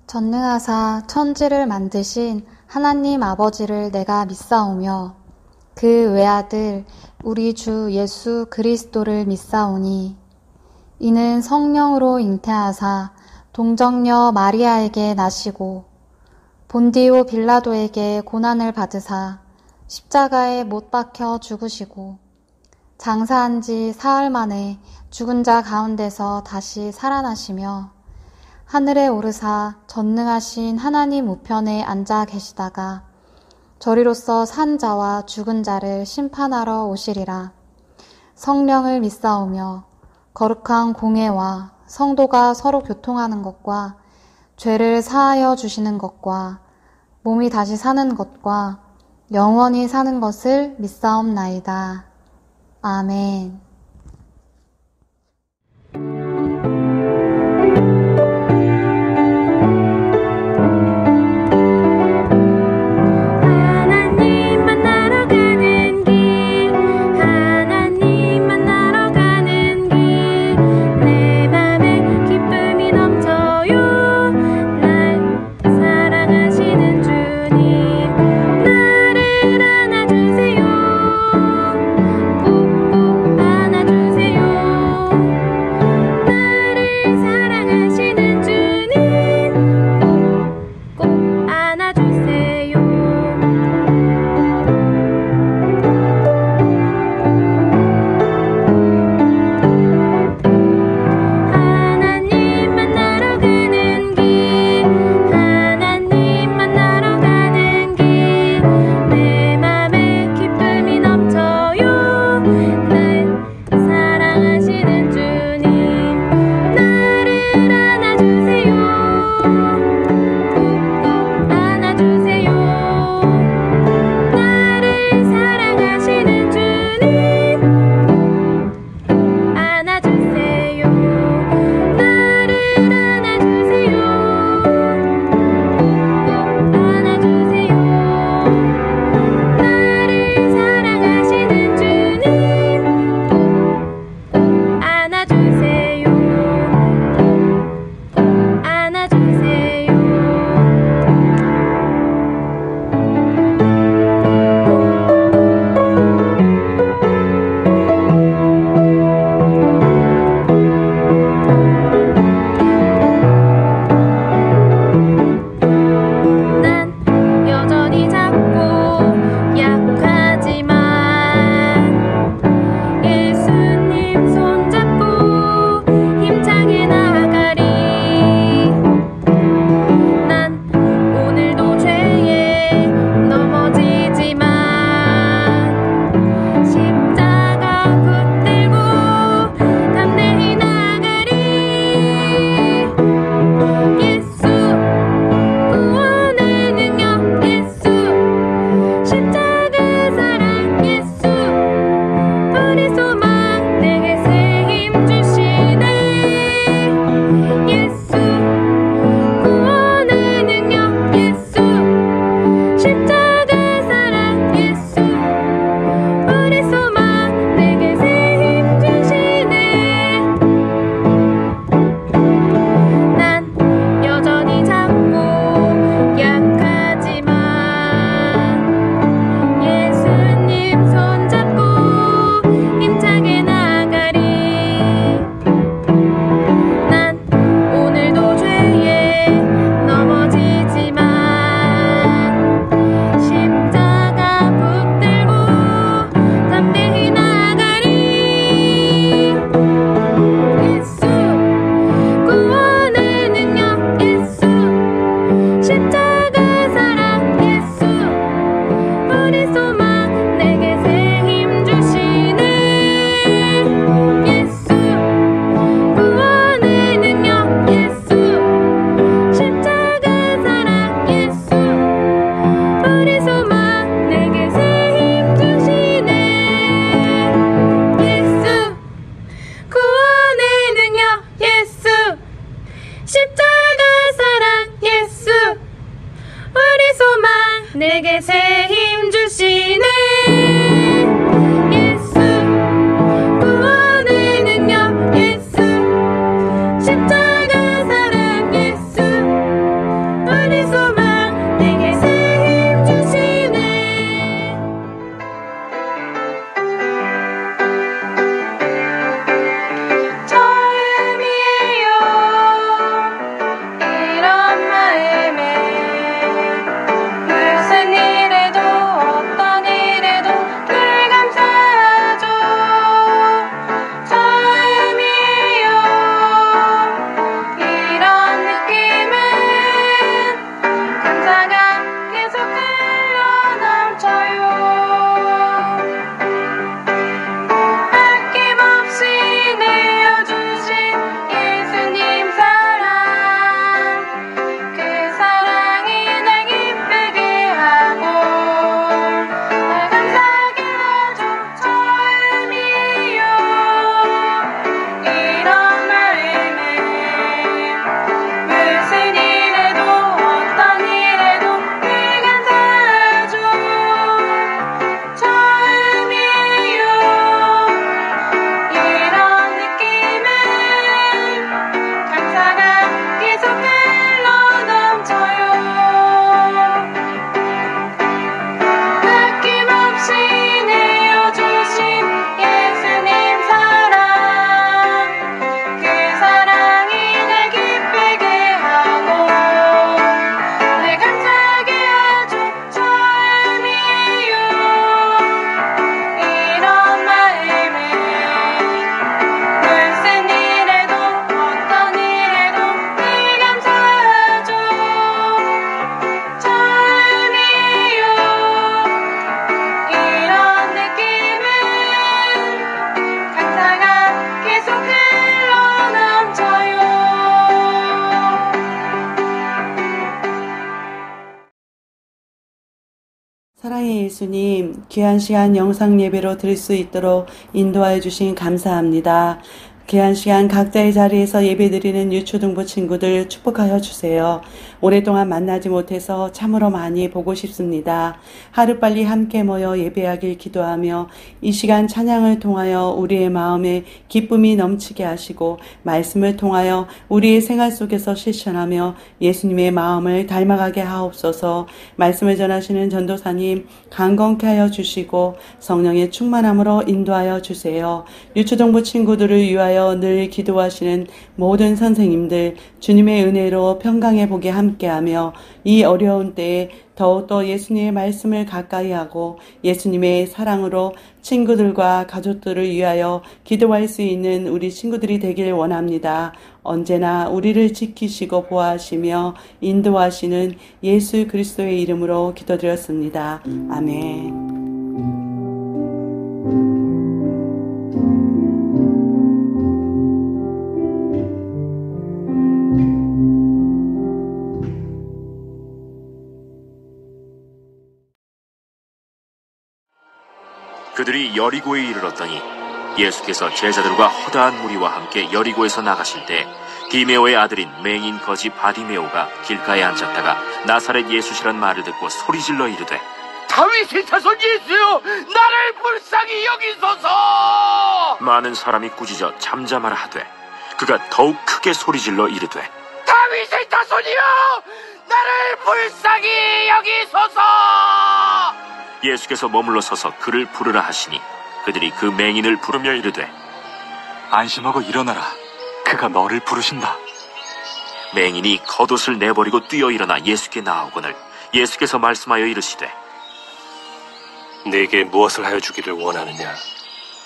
전능하사 천지를 만드신 하나님 아버지를 내가 믿사오며 그 외아들 우리 주 예수 그리스도를 믿사오니 이는 성령으로 잉태하사 동정녀 마리아에게 나시고 본디오 빌라도에게 고난을 받으사 십자가에 못 박혀 죽으시고 장사한 지 사흘 만에 죽은 자 가운데서 다시 살아나시며 하늘에 오르사 전능하신 하나님 우편에 앉아 계시다가 저리로서 산 자와 죽은 자를 심판하러 오시리라. 성령을 믿사오며 거룩한 공회와 성도가 서로 교통하는 것과 죄를 사하여 주시는 것과 몸이 다시 사는 것과 영원히 사는 것을 믿사옵나이다. 아멘. 내게 새 힘 주시네. 예수 구원의 능력, 예수 십자가 사랑, 예수 사랑의 예수님, 귀한 시간 영상 예배로 드릴 수 있도록 인도하여 주신 감사합니다. 귀한 시간 각자의 자리에서 예배드리는 유초등부 친구들 축복하여 주세요. 오랫동안 만나지 못해서 참으로 많이 보고 싶습니다. 하루빨리 함께 모여 예배하길 기도하며 이 시간 찬양을 통하여 우리의 마음에 기쁨이 넘치게 하시고 말씀을 통하여 우리의 생활 속에서 실천하며 예수님의 마음을 닮아가게 하옵소서. 말씀을 전하시는 전도사님 강건케 하여 주시고 성령의 충만함으로 인도하여 주세요. 유초등부 친구들을 위하여 늘 기도하시는 모든 선생님들 주님의 은혜로 평강의 복에 함께하며 이 어려운 때에 더욱더 예수님의 말씀을 가까이 하고 예수님의 사랑으로 친구들과 가족들을 위하여 기도할 수 있는 우리 친구들이 되길 원합니다. 언제나 우리를 지키시고 보호하시며 인도하시는 예수 그리스도의 이름으로 기도드렸습니다. 아멘. 그들이 여리고에 이르렀더니 예수께서 제자들과 허다한 무리와 함께 여리고에서 나가실 때 디메오의 아들인 맹인 거지 바디메오가 길가에 앉았다가 나사렛 예수시란 말을 듣고 소리질러 이르되 다윗의 자손 예수여, 나를 불쌍히 여기소서. 많은 사람이 꾸짖어 잠잠하라 하되 그가 더욱 크게 소리질러 이르되 다윗의 자손이여, 나를 불쌍히 여기소서. 예수께서 머물러 서서 그를 부르라 하시니 그들이 그 맹인을 부르며 이르되 안심하고 일어나라, 그가 너를 부르신다. 맹인이 겉옷을 내버리고 뛰어 일어나 예수께 나아오거늘 예수께서 말씀하여 이르시되 내게 무엇을 하여 주기를 원하느냐?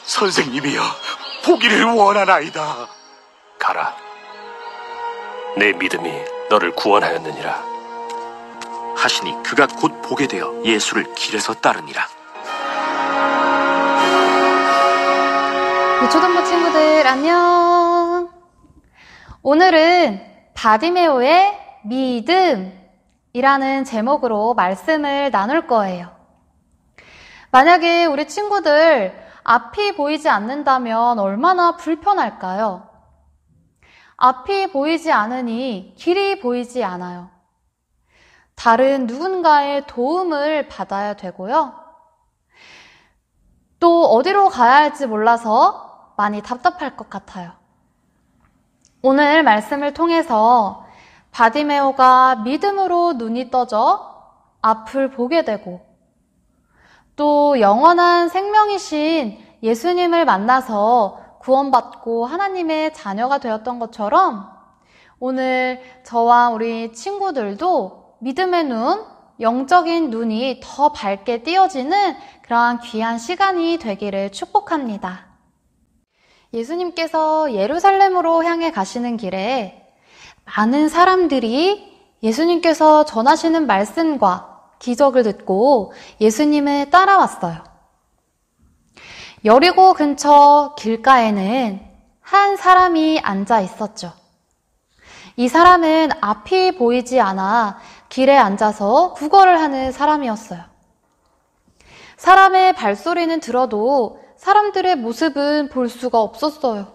선생님이여, 보기를 원하나이다. 가라, 내 믿음이 너를 구원하였느니라 하시니 그가 곧 보게 되어 예수를 길에서 따르니라. 유초등부 친구들 안녕. 오늘은 바디메오의 믿음이라는 제목으로 말씀을 나눌 거예요. 만약에 우리 친구들 앞이 보이지 않는다면 얼마나 불편할까요? 앞이 보이지 않으니 길이 보이지 않아요. 다른 누군가의 도움을 받아야 되고요. 또 어디로 가야 할지 몰라서 많이 답답할 것 같아요. 오늘 말씀을 통해서 바디메오가 믿음으로 눈이 떠져 앞을 보게 되고 또 영원한 생명이신 예수님을 만나서 구원받고 하나님의 자녀가 되었던 것처럼 오늘 저와 우리 친구들도 믿음의 눈, 영적인 눈이 더 밝게 띄어지는 그러한 귀한 시간이 되기를 축복합니다. 예수님께서 예루살렘으로 향해 가시는 길에 많은 사람들이 예수님께서 전하시는 말씀과 기적을 듣고 예수님을 따라왔어요. 여리고 근처 길가에는 한 사람이 앉아 있었죠. 이 사람은 앞이 보이지 않아 길에 앉아서 구걸을 하는 사람이었어요. 사람의 발소리는 들어도 사람들의 모습은 볼 수가 없었어요.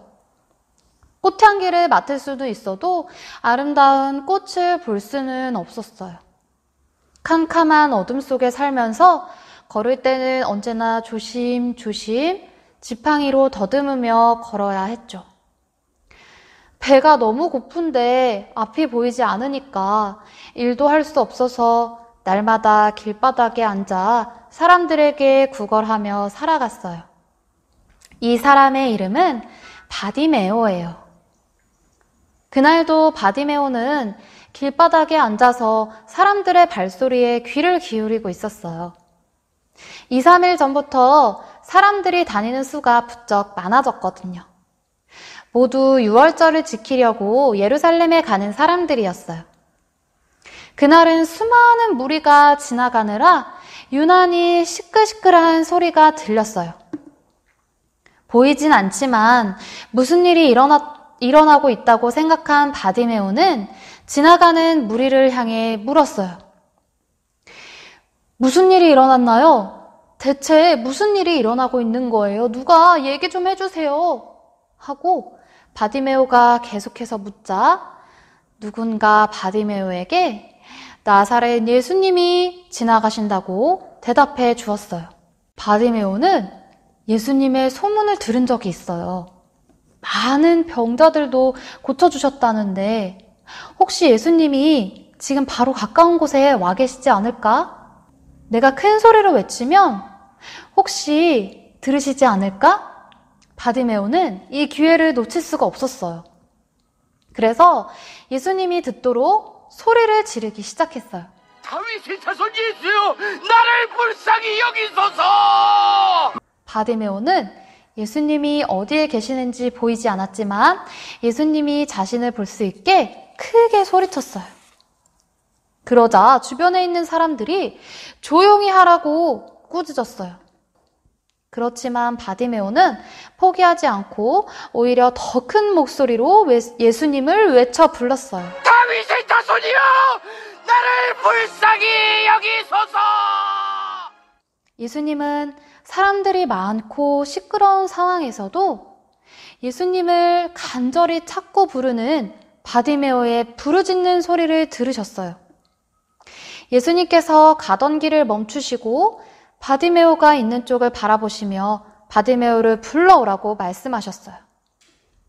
꽃향기를 맡을 수도 있어도 아름다운 꽃을 볼 수는 없었어요. 캄캄한 어둠 속에 살면서 걸을 때는 언제나 조심조심 지팡이로 더듬으며 걸어야 했죠. 배가 너무 고픈데 앞이 보이지 않으니까 일도 할 수 없어서 날마다 길바닥에 앉아 사람들에게 구걸하며 살아갔어요. 이 사람의 이름은 바디메오예요. 그날도 바디메오는 길바닥에 앉아서 사람들의 발소리에 귀를 기울이고 있었어요. 2, 3일 전부터 사람들이 다니는 수가 부쩍 많아졌거든요. 모두 유월절을 지키려고 예루살렘에 가는 사람들이었어요. 그날은 수많은 무리가 지나가느라 유난히 시끌시끌한 소리가 들렸어요. 보이진 않지만 무슨 일이 일어나고 있다고 생각한 바디메오는 지나가는 무리를 향해 물었어요. 무슨 일이 일어났나요? 대체 무슨 일이 일어나고 있는 거예요? 누가 얘기 좀 해주세요. 하고 바디메오가 계속해서 묻자 누군가 바디메오에게 나사렛 예수님이 지나가신다고 대답해 주었어요. 바디메오는 예수님의 소문을 들은 적이 있어요. 많은 병자들도 고쳐주셨다는데 혹시 예수님이 지금 바로 가까운 곳에 와 계시지 않을까? 내가 큰 소리로 외치면 혹시 들으시지 않을까? 바디메오는 이 기회를 놓칠 수가 없었어요. 그래서 예수님이 듣도록 소리를 지르기 시작했어요. 다윗의 자손 예수여, 나를 불쌍히 여기소서. 바디메오는 예수님이 어디에 계시는지 보이지 않았지만 예수님이 자신을 볼 수 있게 크게 소리쳤어요. 그러자 주변에 있는 사람들이 조용히 하라고 꾸짖었어요. 그렇지만 바디메오는 포기하지 않고 오히려 더 큰 목소리로 예수님을 외쳐 불렀어요. 다윗의 자손이여, 나를 불쌍히 여기소서. 예수님은 사람들이 많고 시끄러운 상황에서도 예수님을 간절히 찾고 부르는 바디메오의 부르짖는 소리를 들으셨어요. 예수님께서 가던 길을 멈추시고 바디메오가 있는 쪽을 바라보시며 바디메오를 불러오라고 말씀하셨어요.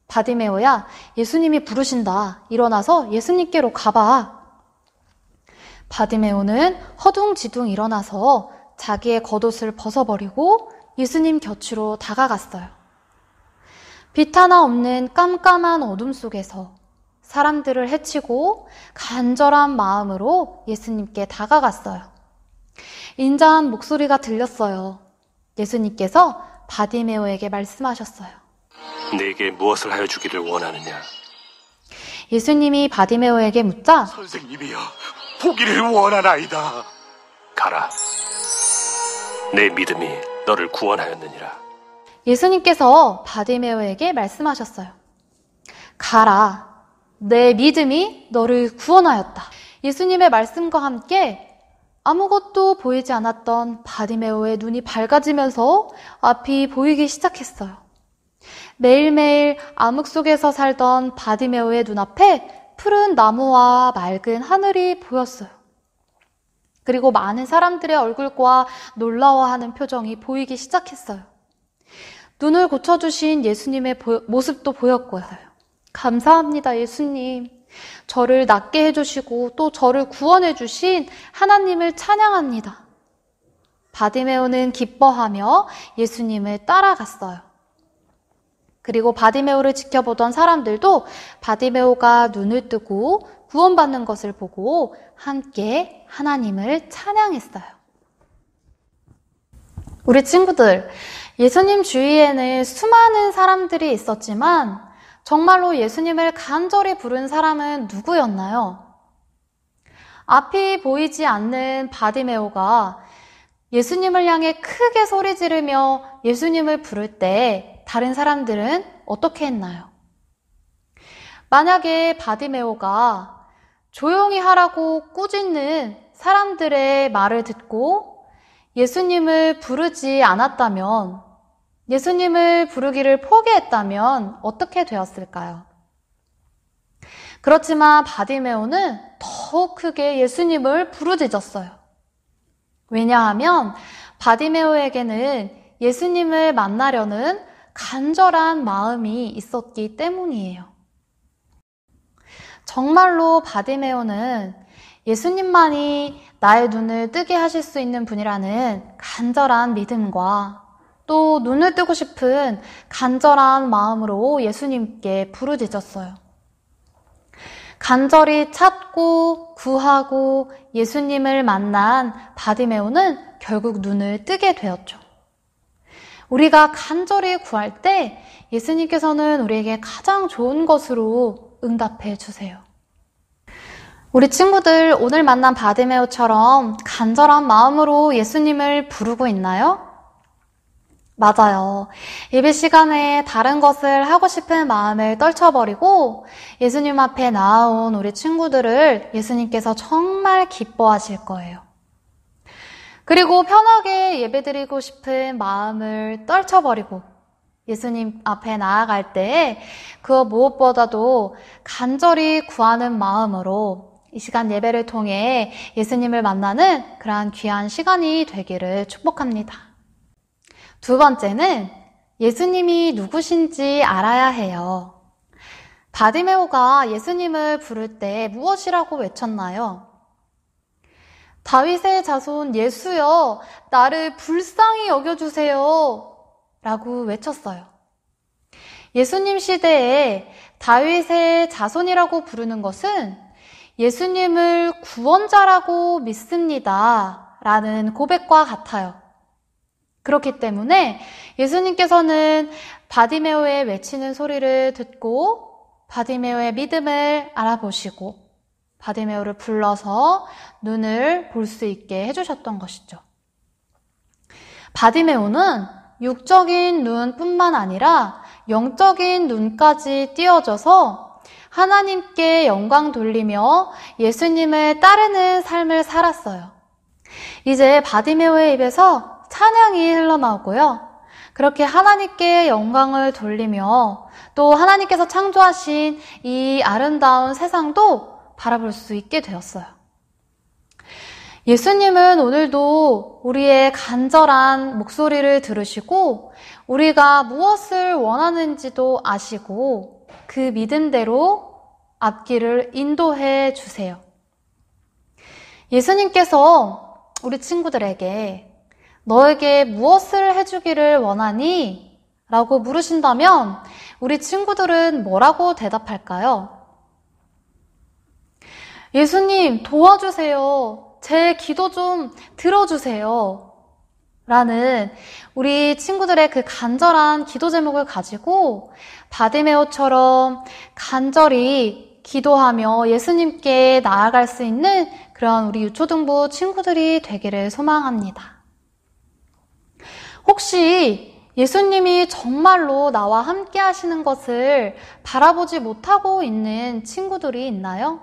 바디메오야, 예수님이 부르신다. 일어나서 예수님께로 가봐. 바디메오는 허둥지둥 일어나서 자기의 겉옷을 벗어버리고 예수님 곁으로 다가갔어요. 빛 하나 없는 깜깜한 어둠 속에서 사람들을 해치고 간절한 마음으로 예수님께 다가갔어요. 인자한 목소리가 들렸어요. 예수님께서 바디메오에게 말씀하셨어요. 내게 무엇을 하여 주기를 원하느냐? 예수님이 바디메오에게 묻자 선생님이여, 보기를 원하나이다. 가라. 내 믿음이 너를 구원하였느니라. 예수님께서 바디메오에게 말씀하셨어요. 가라. 내 믿음이 너를 구원하였다. 예수님의 말씀과 함께 아무것도 보이지 않았던 바디메오의 눈이 밝아지면서 앞이 보이기 시작했어요. 매일매일 암흑 속에서 살던 바디메오의 눈앞에 푸른 나무와 맑은 하늘이 보였어요. 그리고 많은 사람들의 얼굴과 놀라워하는 표정이 보이기 시작했어요. 눈을 고쳐주신 예수님의 모습도 보였고요. 감사합니다, 예수님. 저를 낫게 해주시고 또 저를 구원해주신 하나님을 찬양합니다. 바디메오는 기뻐하며 예수님을 따라갔어요. 그리고 바디메오를 지켜보던 사람들도 바디메오가 눈을 뜨고 구원받는 것을 보고 함께 하나님을 찬양했어요. 우리 친구들, 예수님 주위에는 수많은 사람들이 있었지만 정말로 예수님을 간절히 부른 사람은 누구였나요? 앞이 보이지 않는 바디메오가 예수님을 향해 크게 소리 지르며 예수님을 부를 때 다른 사람들은 어떻게 했나요? 만약에 바디메오가 조용히 하라고 꾸짖는 사람들의 말을 듣고 예수님을 부르지 않았다면, 예수님을 부르기를 포기했다면 어떻게 되었을까요? 그렇지만 바디메오는 더 크게 예수님을 부르짖었어요. 왜냐하면 바디메오에게는 예수님을 만나려는 간절한 마음이 있었기 때문이에요. 정말로 바디메오는 예수님만이 나의 눈을 뜨게 하실 수 있는 분이라는 간절한 믿음과 또 눈을 뜨고 싶은 간절한 마음으로 예수님께 부르짖었어요. 간절히 찾고 구하고 예수님을 만난 바디메오는 결국 눈을 뜨게 되었죠. 우리가 간절히 구할 때 예수님께서는 우리에게 가장 좋은 것으로 응답해 주세요. 우리 친구들, 오늘 만난 바디메오처럼 간절한 마음으로 예수님을 부르고 있나요? 맞아요. 예배 시간에 다른 것을 하고 싶은 마음을 떨쳐버리고 예수님 앞에 나아온 우리 친구들을 예수님께서 정말 기뻐하실 거예요. 그리고 편하게 예배드리고 싶은 마음을 떨쳐버리고 예수님 앞에 나아갈 때 그 무엇보다도 간절히 구하는 마음으로 이 시간 예배를 통해 예수님을 만나는 그러한 귀한 시간이 되기를 축복합니다. 두 번째는 예수님이 누구신지 알아야 해요. 바디메오가 예수님을 부를 때 무엇이라고 외쳤나요? 다윗의 자손 예수여, 나를 불쌍히 여겨주세요 라고 외쳤어요. 예수님 시대에 다윗의 자손이라고 부르는 것은 예수님을 구원자라고 믿습니다 라는 고백과 같아요. 그렇기 때문에 예수님께서는 바디메오의 외치는 소리를 듣고 바디메오의 믿음을 알아보시고 바디메오를 불러서 눈을 볼 수 있게 해주셨던 것이죠. 바디메오는 육적인 눈뿐만 아니라 영적인 눈까지 띄어져서 하나님께 영광 돌리며 예수님을 따르는 삶을 살았어요. 이제 바디메오의 입에서 찬양이 흘러나오고요. 그렇게 하나님께 영광을 돌리며 또 하나님께서 창조하신 이 아름다운 세상도 바라볼 수 있게 되었어요. 예수님은 오늘도 우리의 간절한 목소리를 들으시고 우리가 무엇을 원하는지도 아시고 그 믿음대로 앞길을 인도해 주세요. 예수님께서 우리 친구들에게 너에게 무엇을 해주기를 원하니? 라고 물으신다면 우리 친구들은 뭐라고 대답할까요? 예수님 도와주세요. 제 기도 좀 들어주세요. 라는 우리 친구들의 그 간절한 기도 제목을 가지고 바디메오처럼 간절히 기도하며 예수님께 나아갈 수 있는 그런 우리 유초등부 친구들이 되기를 소망합니다. 혹시 예수님이 정말로 나와 함께 하시는 것을 바라보지 못하고 있는 친구들이 있나요?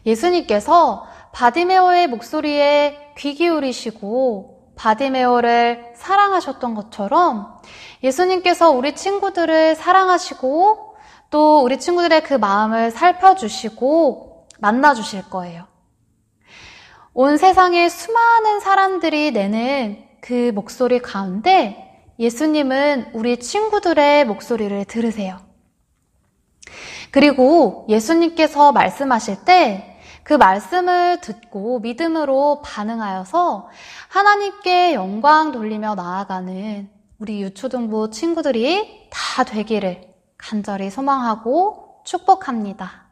예수님께서 바디메오의 목소리에 귀 기울이시고 바디메오를 사랑하셨던 것처럼 예수님께서 우리 친구들을 사랑하시고 또 우리 친구들의 그 마음을 살펴주시고 만나주실 거예요. 온 세상에 수많은 사람들이 내는 그 목소리 가운데 예수님은 우리 친구들의 목소리를 들으세요. 그리고 예수님께서 말씀하실 때 그 말씀을 듣고 믿음으로 반응하여서 하나님께 영광 돌리며 나아가는 우리 유초등부 친구들이 다 되기를 간절히 소망하고 축복합니다.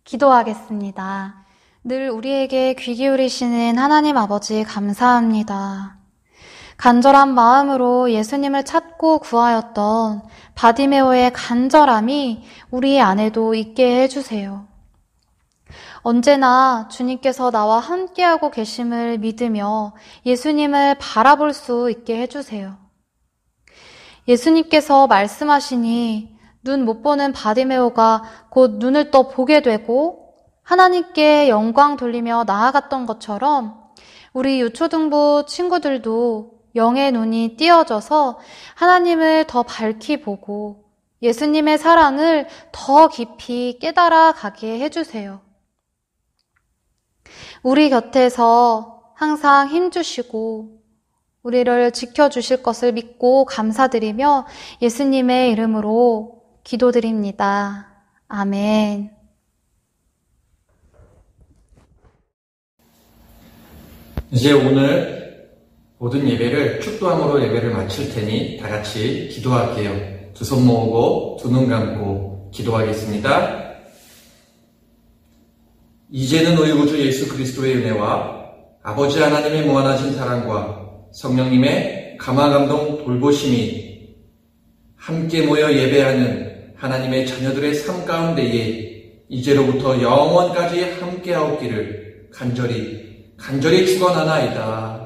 기도하겠습니다. 늘 우리에게 귀 기울이시는 하나님 아버지 감사합니다. 간절한 마음으로 예수님을 찾고 구하였던 바디메오의 간절함이 우리 안에도 있게 해주세요. 언제나 주님께서 나와 함께하고 계심을 믿으며 예수님을 바라볼 수 있게 해주세요. 예수님께서 말씀하시니 눈 못 보는 바디메오가 곧 눈을 떠 보게 되고 하나님께 영광 돌리며 나아갔던 것처럼 우리 유초등부 친구들도 영의 눈이 띄어져서 하나님을 더 밝히 보고 예수님의 사랑을 더 깊이 깨달아 가게 해주세요. 우리 곁에서 항상 힘주시고 우리를 지켜주실 것을 믿고 감사드리며 예수님의 이름으로 기도드립니다. 아멘. 이제 오늘 모든 예배를 축도함으로 예배를 마칠 테니 다 같이 기도할게요. 두 손 모으고 두 눈 감고 기도하겠습니다. 이제는 우리 구주 예수 그리스도의 은혜와 아버지 하나님의 무한하신 사랑과 성령님의 감화감동 돌보심이 함께 모여 예배하는 하나님의 자녀들의 삶 가운데에 이제로부터 영원까지 함께하옵기를 간절히 축원하나이다.